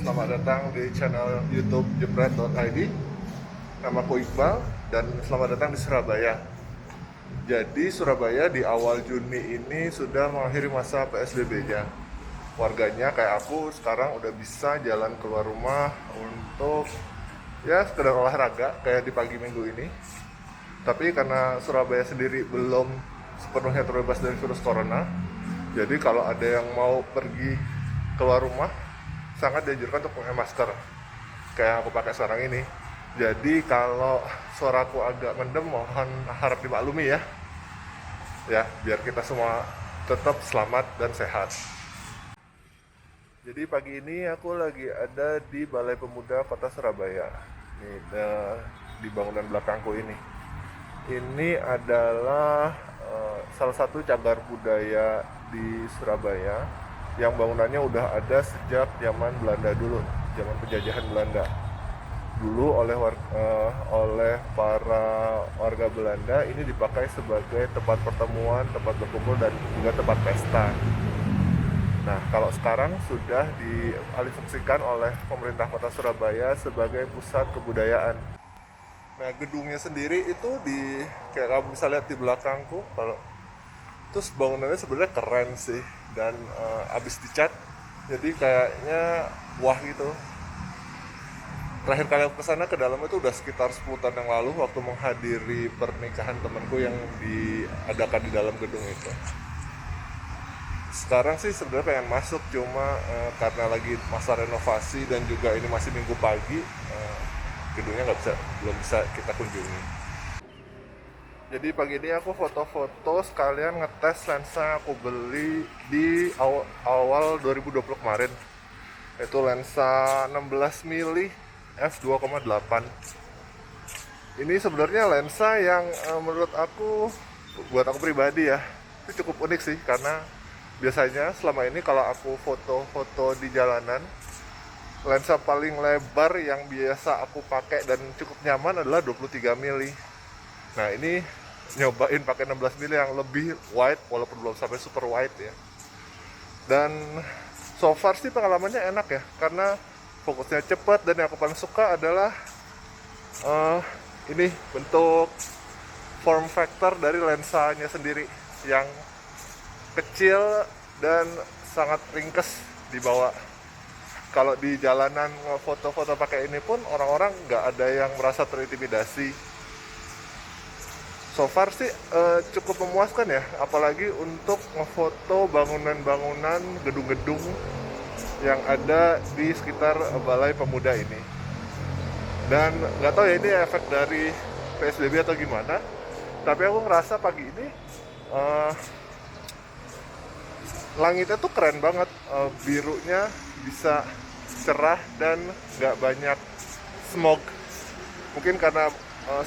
selamat datang di channel YouTube jepret.id. Namaku Iqbal dan selamat datang di Surabaya. Jadi Surabaya di awal Juni ini sudah mengakhiri masa PSBB-nya. Warganya kayak aku sekarang udah bisa jalan keluar rumah untuk ya sekedar olahraga kayak di pagi minggu ini. Tapi karena Surabaya sendiri belum sepenuhnya terbebas dari virus corona, jadi kalau ada yang mau pergi keluar rumah sangat dianjurkan untuk pakai masker kayak yang aku pakai sekarang ini. Jadi kalau suaraku agak mendem mohon harap dimaklumi ya. Ya, biar kita semua tetap selamat dan sehat. Jadi pagi ini aku lagi ada di Balai Pemuda Kota Surabaya. Nih, di bangunan belakangku ini. Ini adalah salah satu cagar budaya di Surabaya yang bangunannya udah ada sejak zaman Belanda dulu, zaman penjajahan Belanda. Dulu oleh para warga Belanda ini dipakai sebagai tempat pertemuan, tempat berkumpul dan juga tempat pesta. Nah, kalau sekarang sudah dialihfungsikan oleh pemerintah Kota Surabaya sebagai pusat kebudayaan. Nah, gedungnya sendiri itu kayak kamu bisa lihat di belakangku, kalau terus bangunannya sebenarnya keren sih dan abis dicat jadi kayaknya wah gitu. Terakhir kali aku kesana ke dalam itu udah sekitar 10 tahun yang lalu waktu menghadiri pernikahan temanku yang diadakan di dalam gedung itu. Sekarang sih sebenarnya pengen masuk cuma karena lagi masa renovasi dan juga ini masih minggu pagi, gedungnya belum bisa kita kunjungi. Jadi pagi ini aku foto-foto sekalian ngetes lensa aku beli di awal 2020 kemarin. Itu lensa 16 mili f2,8. Ini sebenarnya lensa yang menurut aku, buat aku pribadi ya, itu cukup unik sih. Karena biasanya selama ini kalau aku foto-foto di jalanan, lensa paling lebar yang biasa aku pakai dan cukup nyaman adalah 23 mili. Nah ini nyobain pakai 16 mili yang lebih wide walaupun belum sampai super wide ya. Dan so far sih pengalamannya enak ya, karena fokusnya cepat dan yang aku paling suka adalah ini bentuk form factor dari lensanya sendiri yang kecil dan sangat ringkes dibawa. Kalau di jalanan foto-foto pakai ini pun orang-orang nggak ada yang merasa terintimidasi. So far sih cukup memuaskan ya, apalagi untuk ngefoto bangunan-bangunan, gedung-gedung yang ada di sekitar Balai Pemuda ini. Dan nggak tahu ya ini efek dari PSBB atau gimana, tapi aku ngerasa pagi ini langitnya tuh keren banget, birunya bisa cerah dan nggak banyak smog. Mungkin karena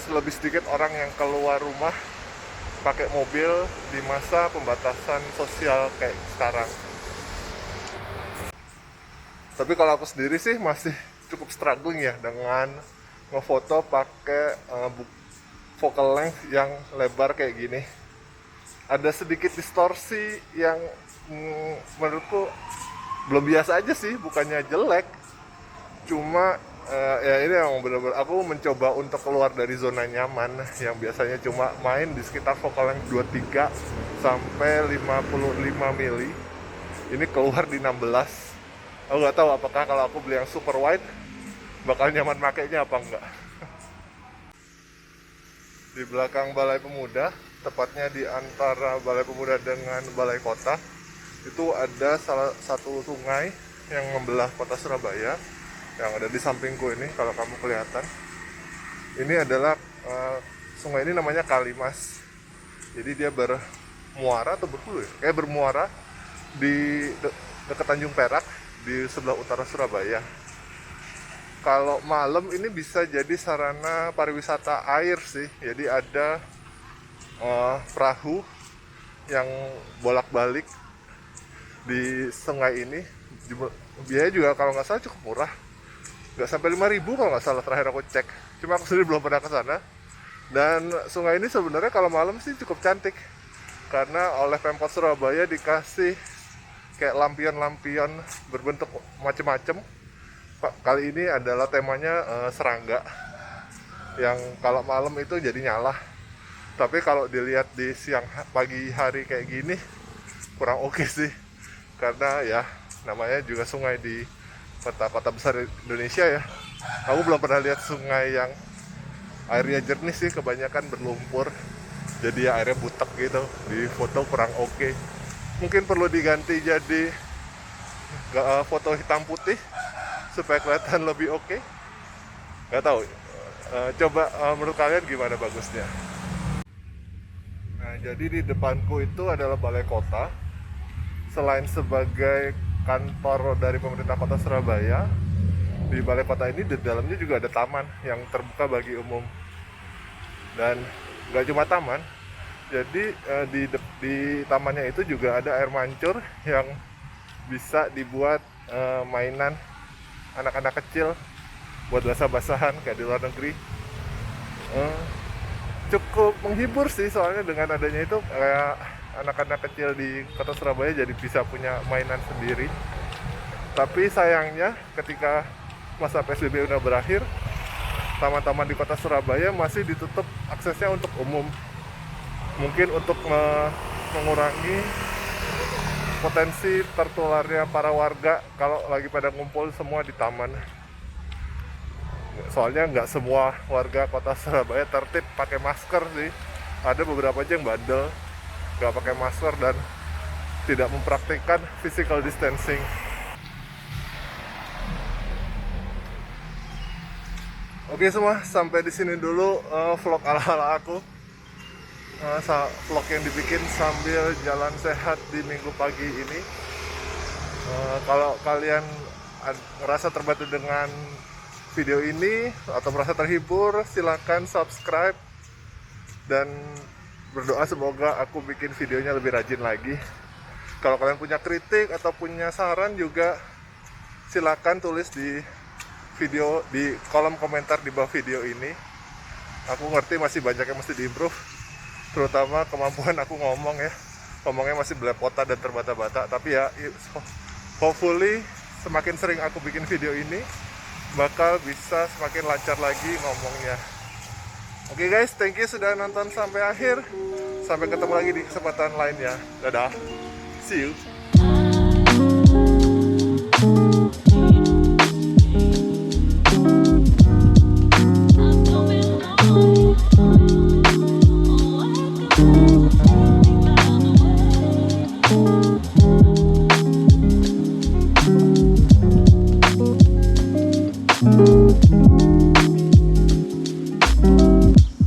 lebih sedikit orang yang keluar rumah pakai mobil di masa pembatasan sosial kayak sekarang. Tapi kalau aku sendiri sih masih cukup struggling ya dengan ngefoto pakai focal length yang lebar kayak gini. Ada sedikit distorsi yang menurutku belum biasa aja sih, bukannya jelek. Cuma ya ini yang benar-benar aku mencoba untuk keluar dari zona nyaman yang biasanya cuma main di sekitar focal length 23 sampai 55 mili. Ini keluar di 16. Aku nggak tahu apakah kalau aku beli yang super wide bakal nyaman makainya apa enggak. Di belakang Balai Pemuda, tepatnya di antara Balai Pemuda dengan Balai Kota, itu ada salah satu sungai yang membelah kota Surabaya yang ada di sampingku ini. Kalau kamu kelihatan, ini adalah sungai ini namanya Kalimas. Jadi dia bermuara atau berhulu ya? Kayak bermuara di dekat Tanjung Perak di sebelah utara Surabaya. Kalau malam ini bisa jadi sarana pariwisata air sih. Jadi ada perahu yang bolak-balik di sungai ini. Biaya juga kalau nggak salah cukup murah, nggak sampai 5.000 kalau nggak salah terakhir aku cek. Cuma aku sendiri belum pernah ke sana. Dan sungai ini sebenarnya kalau malam sih cukup cantik karena oleh Pemkot Surabaya dikasih kayak lampion-lampion berbentuk macam-macam Kali ini adalah temanya serangga, yang kalau malam itu jadi nyala. Tapi kalau dilihat di pagi hari kayak gini kurang oke sih, karena ya namanya juga sungai di kota-kota besar Indonesia ya. Aku belum pernah lihat sungai yang airnya jernih sih, kebanyakan berlumpur, jadi ya airnya butek gitu. Di foto kurang oke, mungkin perlu diganti jadi foto hitam putih supaya kelihatan lebih oke. Nggak tahu. Coba menurut kalian gimana bagusnya? Nah, jadi di depanku itu adalah balai kota. Selain sebagai kantor dari pemerintah kota Surabaya, di balai kota ini di dalamnya juga ada taman yang terbuka bagi umum. Dan nggak cuma taman, jadi di tamannya itu juga ada air mancur yang bisa dibuat mainan anak-anak kecil buat basah-basahan kayak di luar negeri. Cukup menghibur sih, soalnya dengan adanya itu kayak anak-anak kecil di kota Surabaya jadi bisa punya mainan sendiri. Tapi sayangnya ketika masa PSBB udah berakhir, taman-taman di kota Surabaya masih ditutup aksesnya untuk umum. Mungkin untuk mengurangi potensi tertularnya para warga kalau lagi pada ngumpul semua di taman. Soalnya nggak semua warga kota Surabaya tertib pakai masker sih. Ada beberapa aja yang bandel nggak pakai masker dan tidak mempraktikkan physical distancing. Oke semua, sampai di sini dulu vlog ala-ala aku. Vlog yang dibikin sambil jalan sehat di minggu pagi ini. Kalau kalian ngerasa terbantu dengan video ini atau merasa terhibur, silakan subscribe dan berdoa semoga aku bikin videonya lebih rajin lagi. Kalau kalian punya kritik atau punya saran juga silakan tulis di kolom komentar di bawah video ini. Aku ngerti masih banyak yang mesti diimprove, terutama kemampuan aku ngomongnya masih belepotan dan terbata-bata. Tapi ya hopefully semakin sering aku bikin video ini bakal bisa semakin lancar lagi ngomongnya. Oke guys, thank you sudah nonton sampai akhir. Sampai ketemu lagi di kesempatan lainnya. Dadah, see you.